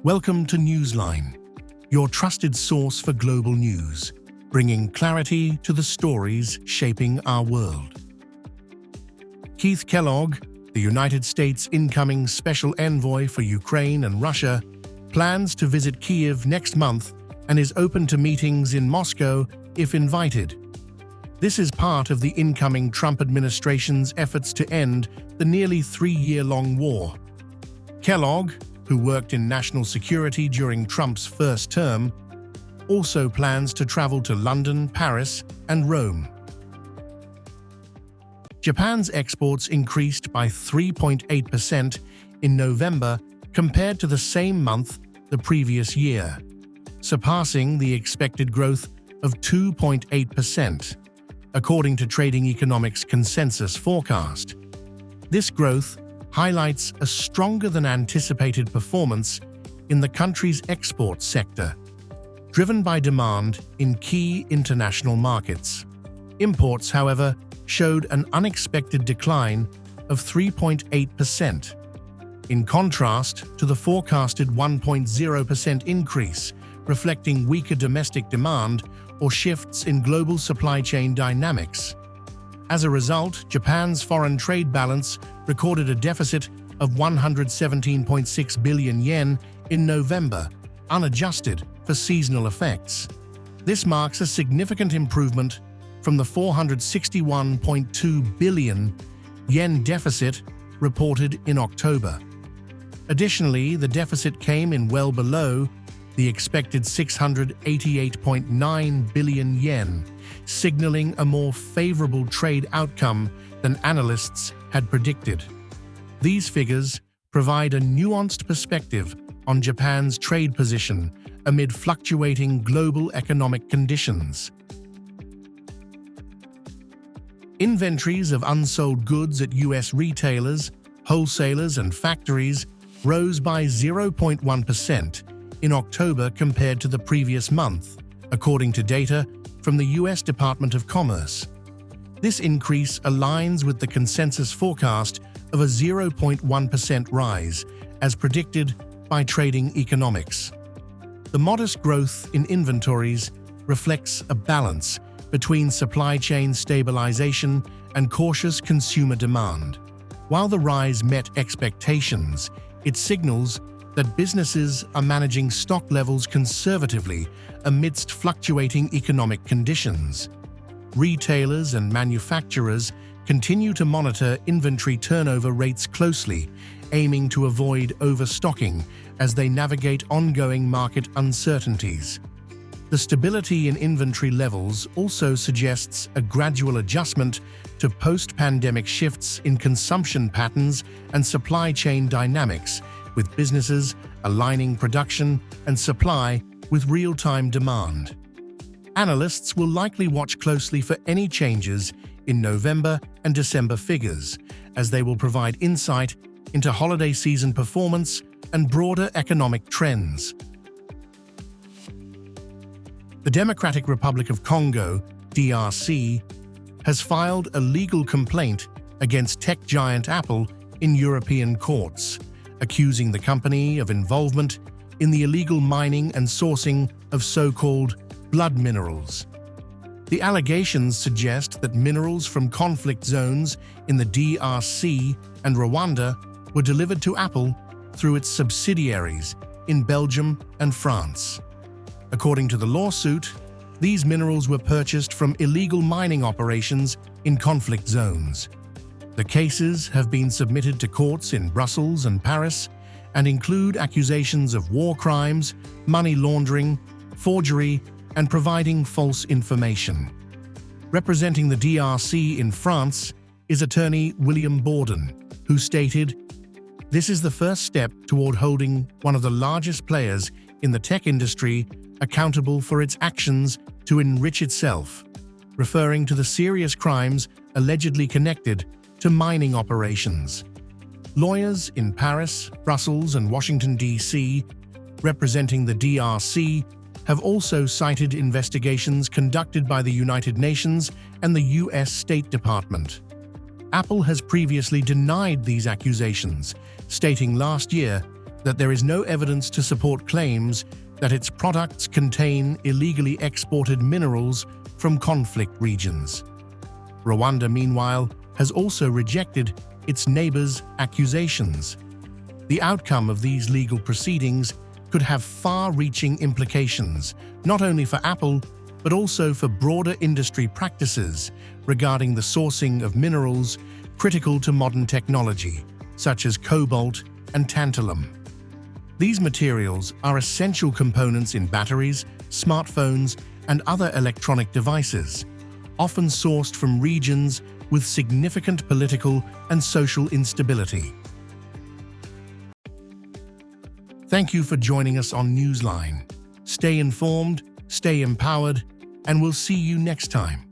Welcome to Newsline, your trusted source for global news, bringing clarity to the stories shaping our world. Keith Kellogg, the United States incoming special envoy for Ukraine and Russia, plans to visit Kyiv next month and is open to meetings in Moscow if invited. This is part of the incoming Trump administration's efforts to end the nearly three-year-long war. Kellogg, who worked in national security during Trump's first term, also plans to travel to London, Paris, and Rome. Japan's exports increased by 3.8% in November compared to the same month the previous year, surpassing the expected growth of 2.8%, according to Trading Economics' consensus forecast. This growth highlights a stronger-than-anticipated performance in the country's export sector, driven by demand in key international markets. Imports, however, showed an unexpected decline of 3.8%, in contrast to the forecasted 1.0% increase, reflecting weaker domestic demand or shifts in global supply chain dynamics. As a result, Japan's foreign trade balance recorded a deficit of 117.6 billion yen in November, unadjusted for seasonal effects. This marks a significant improvement from the 461.2 billion yen deficit reported in October. Additionally, the deficit came in well below the expected 688.9 billion yen, signaling a more favorable trade outcome than analysts had predicted. These figures provide a nuanced perspective on Japan's trade position amid fluctuating global economic conditions. Inventories of unsold goods at U.S. retailers, wholesalers, and factories rose by 0.1% in October compared to the previous month, according to data from the U.S. Department of Commerce. This increase aligns with the consensus forecast of a 0.1% rise, as predicted by Trading Economics. The modest growth in inventories reflects a balance between supply chain stabilization and cautious consumer demand. While the rise met expectations, it signals that businesses are managing stock levels conservatively amidst fluctuating economic conditions. Retailers and manufacturers continue to monitor inventory turnover rates closely, aiming to avoid overstocking as they navigate ongoing market uncertainties. The stability in inventory levels also suggests a gradual adjustment to post-pandemic shifts in consumption patterns and supply chain dynamics, with businesses aligning production and supply with real-time demand. Analysts will likely watch closely for any changes in November and December figures, as they will provide insight into holiday season performance and broader economic trends. The Democratic Republic of Congo, DRC, has filed a legal complaint against tech giant Apple in European courts, accusing the company of involvement in the illegal mining and sourcing of so-called blood minerals. The allegations suggest that minerals from conflict zones in the DRC and Rwanda were delivered to Apple through its subsidiaries in Belgium and France. According to the lawsuit, these minerals were purchased from illegal mining operations in conflict zones. The cases have been submitted to courts in Brussels and Paris and include accusations of war crimes, money laundering, forgery, and providing false information. Representing the DRC in France is attorney William Borden, who stated, "This is the first step toward holding one of the largest players in the tech industry accountable for its actions to enrich itself," referring to the serious crimes allegedly connected to mining operations. Lawyers in Paris, Brussels, and Washington, D.C., representing the DRC, have also cited investigations conducted by the United Nations and the U.S. State Department. Apple has previously denied these accusations, stating last year that there is no evidence to support claims that its products contain illegally exported minerals from conflict regions. Rwanda, meanwhile, has also rejected its neighbor's accusations. The outcome of these legal proceedings could have far-reaching implications, not only for Apple, but also for broader industry practices regarding the sourcing of minerals critical to modern technology, such as cobalt and tantalum. These materials are essential components in batteries, smartphones, and other electronic devices, often sourced from regions with significant political and social instability. Thank you for joining us on Newsline. Stay informed, stay empowered, and we'll see you next time.